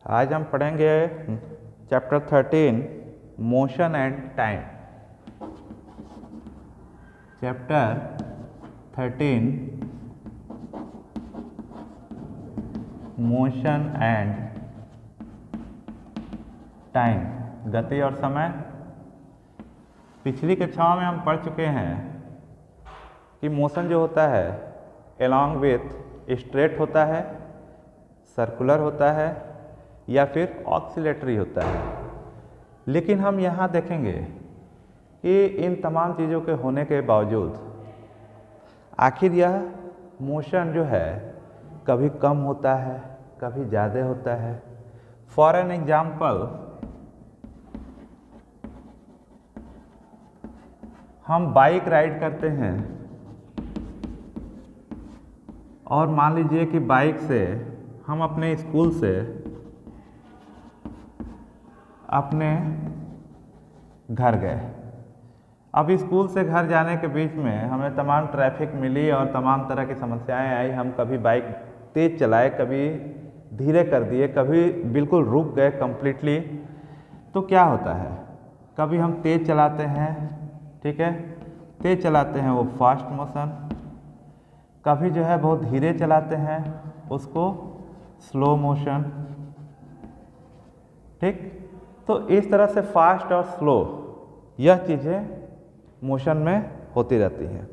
आज हम पढ़ेंगे chapter 13 motion and time. Chapter 13 motion and time, गति और समय। पिछली कक्षाओं में हम पढ़ चुके हैं कि मोशन जो होता है एलॉन्ग विथ स्ट्रेट होता है, सर्कुलर होता है या फिर ऑक्सीलेटरी होता है। लेकिन हम यहाँ देखेंगे कि इन तमाम चीज़ों के होने के बावजूद आखिर यह मोशन जो है कभी कम होता है, कभी ज़्यादा होता है। फॉर एन एग्जाम्पल, हम बाइक राइड करते हैं और मान लीजिए कि बाइक से हम अपने स्कूल से अपने घर गए। अब स्कूल से घर जाने के बीच में हमें तमाम ट्रैफिक मिली और तमाम तरह की समस्याएं आई। हम कभी बाइक तेज़ चलाए, कभी धीरे कर दिए, कभी बिल्कुल रुक गए कम्प्लीटली। तो क्या होता है, कभी हम तेज़ चलाते हैं, ठीक है, तेज़ चलाते हैं वो फास्ट मोशन, कभी जो है बहुत धीरे चलाते हैं उसको स्लो मोशन। ठीक, तो इस तरह से फास्ट और स्लो यह चीज़ें मोशन में होती रहती हैं।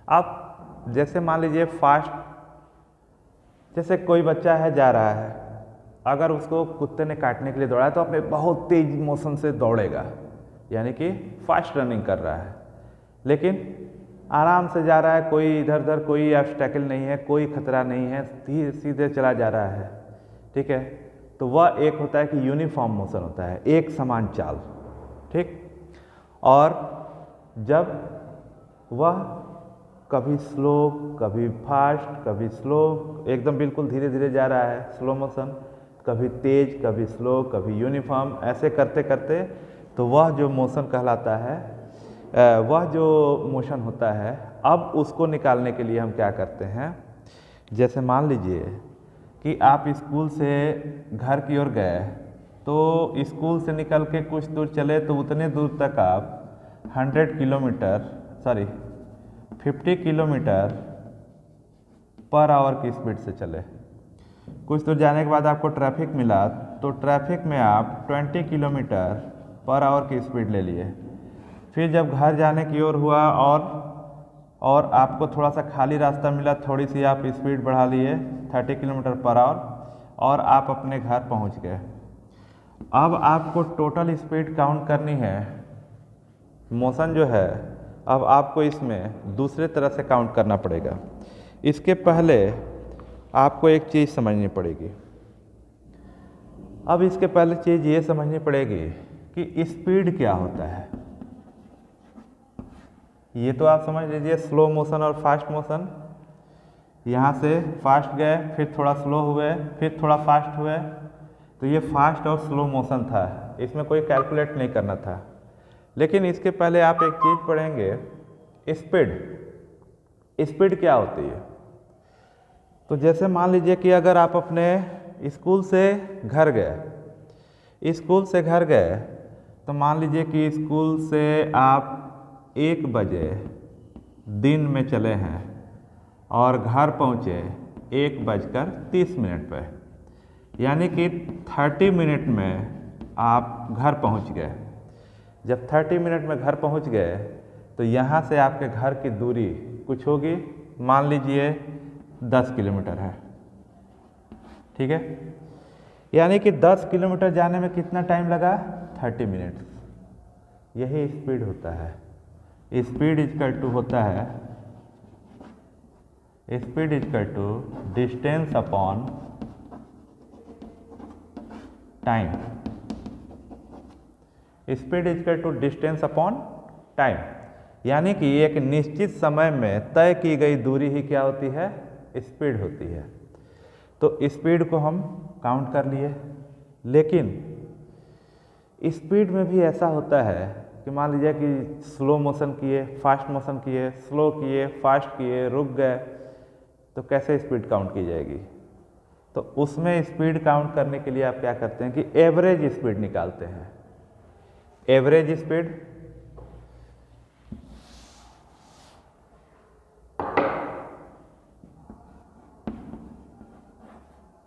अब जैसे मान लीजिए फास्ट, जैसे कोई बच्चा है जा रहा है, अगर उसको कुत्ते ने काटने के लिए दौड़ा है तो अपने बहुत तेज मोशन से दौड़ेगा, यानी कि फास्ट रनिंग कर रहा है। लेकिन आराम से जा रहा है, कोई इधर उधर कोई ऑब्स्टेकल नहीं है, कोई खतरा नहीं है, सीधे चला जा रहा है, ठीक है। तो वह एक होता है कि यूनिफॉर्म मोशन होता है, एक समान चाल, ठीक। और जब वह कभी स्लो, कभी फास्ट, कभी स्लो, एकदम बिल्कुल धीरे धीरे जा रहा है स्लो मोशन, कभी तेज, कभी स्लो, कभी यूनिफॉर्म, ऐसे करते करते तो वह जो मोशन कहलाता है, वह जो मोशन होता है, अब उसको निकालने के लिए हम क्या करते हैं, जैसे मान लीजिए कि आप स्कूल से घर की ओर गए, तो स्कूल से निकल के कुछ दूर चले तो उतने दूर तक आप 50 किलोमीटर पर आवर की स्पीड से चले। कुछ दूर जाने के बाद आपको ट्रैफिक मिला तो ट्रैफिक में आप 20 किलोमीटर पर आवर की स्पीड ले लिए। फिर जब घर जाने की ओर हुआ और आपको थोड़ा सा खाली रास्ता मिला, थोड़ी सी आप स्पीड बढ़ा लिए 30 किलोमीटर पर आवर और आप अपने घर पहुंच गए। अब आपको टोटल स्पीड काउंट करनी है, मोशन जो है अब आपको इसमें दूसरे तरह से काउंट करना पड़ेगा। इसके पहले आपको एक चीज़ समझनी पड़ेगी। अब इसके पहले चीज़ ये समझनी पड़ेगी कि स्पीड क्या होता है। ये तो आप समझ लीजिए स्लो मोशन और फास्ट मोशन। यहाँ से फास्ट गए, फिर थोड़ा स्लो हुए, फिर थोड़ा फास्ट हुए, तो ये फास्ट और स्लो मोशन था, इसमें कोई कैलकुलेट नहीं करना था। लेकिन इसके पहले आप एक चीज़ पढ़ेंगे, स्पीड। स्पीड क्या होती है? तो जैसे मान लीजिए कि अगर आप अपने स्कूल से घर गए, स्कूल से घर गए तो मान लीजिए कि स्कूल से आप 1 बजे दिन में चले हैं और घर पहुँचे 1:30 पर, यानी कि 30 मिनट में आप घर पहुँच गए। जब 30 मिनट में घर पहुँच गए तो यहाँ से आपके घर की दूरी कुछ होगी, मान लीजिए 10 किलोमीटर है, ठीक है। यानी कि 10 किलोमीटर जाने में कितना टाइम लगा? 30 मिनट। यही स्पीड होता है। स्पीड इक्वल टू होता है, speed equal to distance upon time. Speed equal to distance upon time, यानी कि एक निश्चित समय में तय की गई दूरी ही क्या होती है? स्पीड होती है। तो स्पीड को हम काउंट कर लिए। लेकिन स्पीड में भी ऐसा होता है कि मान लीजिए कि स्लो मोशन किए, फास्ट मोशन किए, स्लो किए, फास्ट किए, रुक गए, तो कैसे स्पीड काउंट की जाएगी? तो उसमें स्पीड काउंट करने के लिए आप क्या करते हैं कि एवरेज स्पीड निकालते हैं। एवरेज स्पीड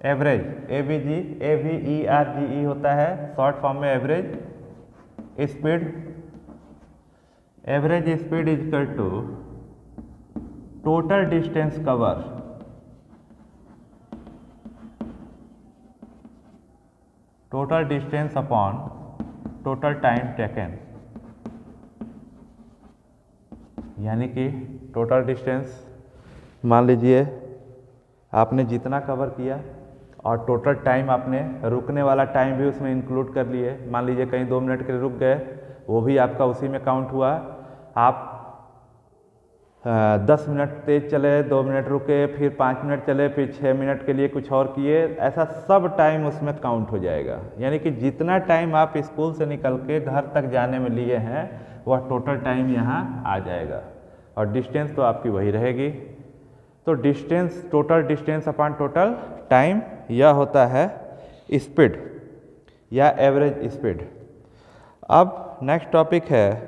AVERGE होता है शॉर्ट फॉर्म में average speed. Average speed is equal to total distance cover total distance upon total time taken, यानी कि टोटल डिस्टेंस मान लीजिए आपने जितना कवर किया और टोटल टाइम आपने रुकने वाला टाइम भी उसमें इंक्लूड कर लिए। मान लीजिए कहीं 2 मिनट के लिए रुक गए, वो भी आपका उसी में काउंट हुआ। आप 10 मिनट तेज चले, 2 मिनट रुके, फिर 5 मिनट चले, फिर 6 मिनट के लिए कुछ और किए, ऐसा सब टाइम उसमें काउंट हो जाएगा। यानी कि जितना टाइम आप स्कूल से निकल के घर तक जाने में लिए हैं वह टोटल टाइम यहाँ आ जाएगा, और डिस्टेंस तो आपकी वही रहेगी। तो distance, total distance upon total time, यह होता है स्पीड या एवरेज स्पीड। अब नेक्स्ट टॉपिक है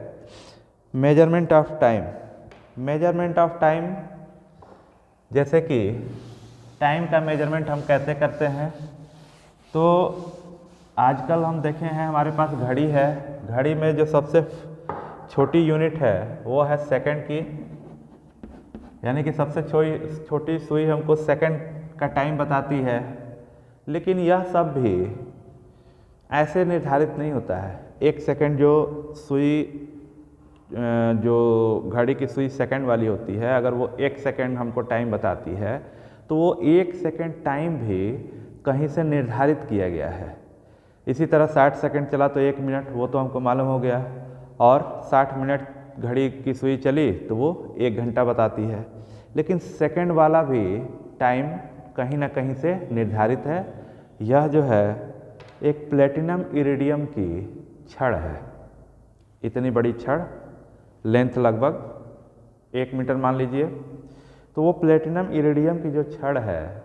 measurement of time. Measurement of time, जैसे कि टाइम का मेजरमेंट हम कैसे करते हैं, तो आजकल हम देखे हैं हमारे पास घड़ी है। घड़ी में जो सबसे छोटी यूनिट है वो है सेकंड की, यानी कि सबसे छोटी सुई हमको सेकंड का टाइम बताती है। लेकिन यह सब भी ऐसे निर्धारित नहीं होता है। एक सेकंड जो सुई, जो घड़ी की सुई सेकंड वाली होती है, अगर वो 1 सेकंड हमको टाइम बताती है तो वो 1 सेकंड टाइम भी कहीं से निर्धारित किया गया है। इसी तरह 60 सेकंड चला तो 1 मिनट, वो तो हमको मालूम हो गया, और 60 मिनट घड़ी की सुई चली तो वो 1 घंटा बताती है। लेकिन सेकंड वाला भी टाइम कहीं ना कहीं से निर्धारित है। यह जो है एक प्लेटिनम इरिडियम की छड़ है, इतनी बड़ी छड़, लेंथ लगभग 1 मीटर मान लीजिए। तो वो प्लेटिनम इरिडियम की जो छड़ है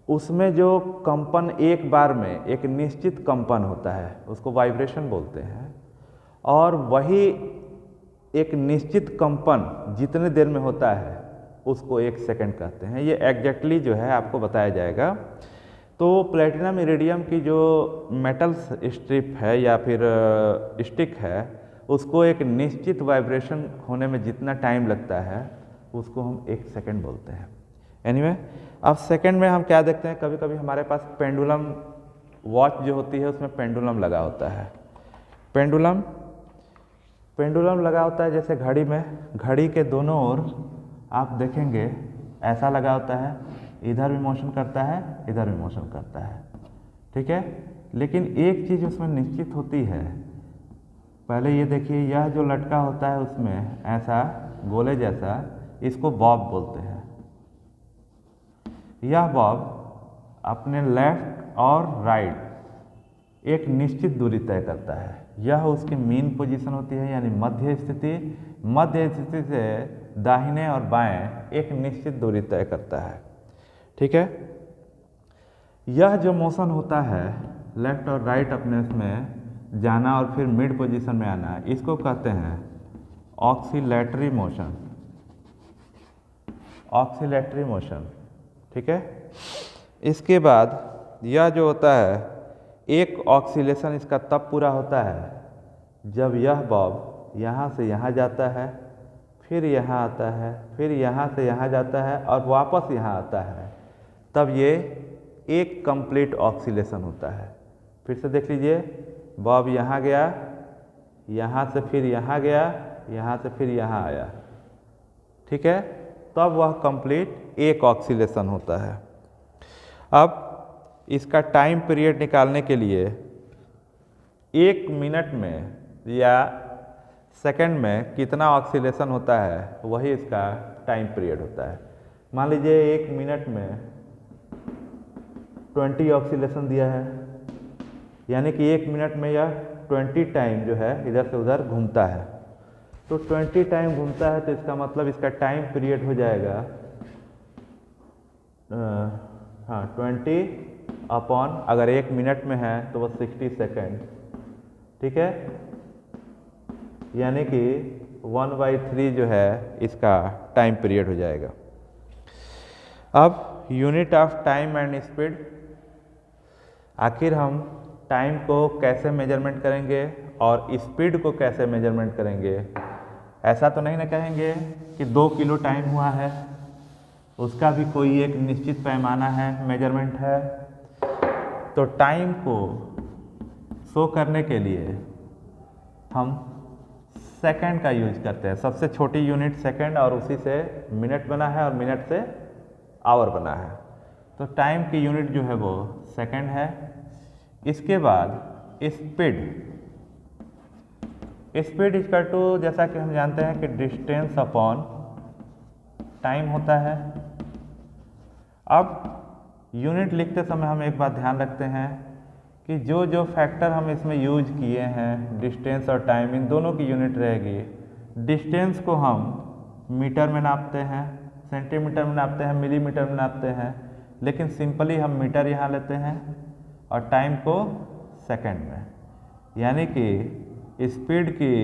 उसमें जो कंपन एक बार में एक निश्चित कंपन होता है उसको वाइब्रेशन बोलते हैं, और वही एक निश्चित कंपन जितने देर में होता है उसको 1 सेकंड कहते हैं। ये एग्जैक्टली जो है आपको बताया जाएगा। तो प्लेटिनम इरिडियम की जो मेटल स्ट्रिप है या फिर स्टिक है, उसको एक निश्चित वाइब्रेशन होने में जितना टाइम लगता है उसको हम 1 सेकंड बोलते हैं। एनीवे, अब सेकंड में हम क्या देखते हैं, कभी कभी हमारे पास पेंडुलम वॉच जो होती है उसमें पेंडुलम लगा होता है। पेंडुलम लगा होता है जैसे घड़ी में, घड़ी के दोनों ओर आप देखेंगे ऐसा लगा होता है, इधर भी मोशन करता है, इधर भी मोशन करता है, ठीक है। लेकिन एक चीज़ उसमें निश्चित होती है, पहले ये देखिए, यह जो लटका होता है उसमें ऐसा गोले जैसा, इसको बॉब बोलते हैं। यह बॉब अपने लेफ्ट और राइट एक निश्चित दूरी तय करता है। यह उसकी मीन पोजीशन होती है, यानी मध्य स्थिति। मध्य स्थिति से दाहिने और बाएं एक निश्चित दूरी तय करता है, ठीक है। यह जो मोशन होता है लेफ्ट और राइट अपने उसमें जाना और फिर मिड पोजीशन में आना, इसको कहते हैं ऑक्सीलेटरी मोशन। ऑक्सीलेटरी मोशन, ठीक है। इसके बाद यह जो होता है, एक ऑक्सीलेशन इसका तब पूरा होता है जब यह बॉब यहाँ से यहाँ जाता है, फिर यहाँ आता है, फिर यहाँ से यहाँ जाता है और वापस यहाँ आता है, तब ये एक कंप्लीट ऑक्सीलेशन होता है। फिर से देख लीजिए, बॉब यहाँ गया, यहाँ से फिर यहाँ गया, यहाँ से फिर यहाँ आया, ठीक है, तब वह कंप्लीट एक ऑक्सीलेशन होता है। अब इसका टाइम पीरियड निकालने के लिए 1 मिनट में या सेकंड में कितना ऑक्सीलेशन होता है वही इसका टाइम पीरियड होता है। मान लीजिए 1 मिनट में 20 ऑक्सीलेशन दिया है, यानी कि 1 मिनट में यह 20 टाइम जो है इधर से उधर घूमता है। तो 20 टाइम घूमता है तो इसका मतलब इसका टाइम पीरियड हो जाएगा हाँ 20 अपॉन, अगर 1 मिनट में है तो वो 60 सेकेंड, ठीक है, यानी कि 1/3 जो है इसका टाइम पीरियड हो जाएगा। अब unit of time and speed, आखिर हम टाइम को कैसे मेजरमेंट करेंगे और स्पीड को कैसे मेजरमेंट करेंगे। ऐसा तो नहीं ना कहेंगे कि 2 किलो टाइम हुआ है, उसका भी कोई एक निश्चित पैमाना है, मेजरमेंट है। तो टाइम को शो करने के लिए हम सेकंड का यूज करते हैं। सबसे छोटी यूनिट सेकंड, और उसी से मिनट बना है और मिनट से आवर बना है। तो टाइम की यूनिट जो है वो सेकंड है। इसके बाद स्पीड, स्पीड इक्वल टू, जैसा कि हम जानते हैं कि डिस्टेंस अपॉन टाइम होता है। अब यूनिट लिखते समय हम एक बात ध्यान रखते हैं कि जो जो फैक्टर हम इसमें यूज किए हैं, डिस्टेंस और टाइम, इन दोनों की यूनिट रहेगी। डिस्टेंस को हम मीटर में नापते हैं, सेंटीमीटर में नापते हैं, मिलीमीटर में नापते हैं, लेकिन सिंपली हम मीटर यहाँ लेते हैं और टाइम को सेकंड में। यानी कि स्पीड की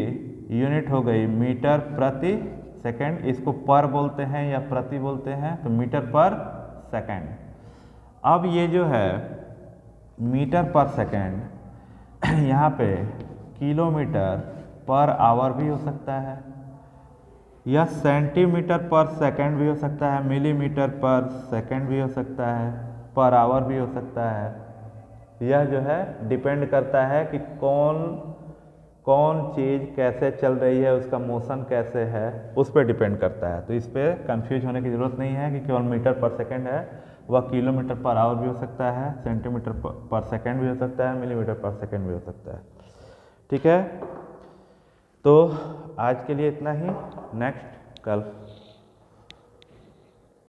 यूनिट हो गई मीटर प्रति सेकंड, इसको पर बोलते हैं या प्रति बोलते हैं, तो मीटर पर सेकंड। अब ये जो है मीटर पर सेकंड, यहाँ पे किलोमीटर पर आवर भी हो सकता है, या सेंटीमीटर पर सेकंड भी हो सकता है, मिलीमीटर पर सेकंड भी हो सकता है, पर आवर भी हो सकता है। यह जो है डिपेंड करता है कि कौन चीज़ कैसे चल रही है, उसका मोशन कैसे है, उस पर डिपेंड करता है। तो इस पर कंफ्यूज होने की ज़रूरत नहीं है कि केवल मीटर पर सेकंड है, वह किलोमीटर पर आवर भी हो सकता है, सेंटीमीटर पर सेकंड भी हो सकता है, मिलीमीटर पर सेकंड भी हो सकता है। ठीक है, तो आज के लिए इतना ही, नेक्स्ट कल।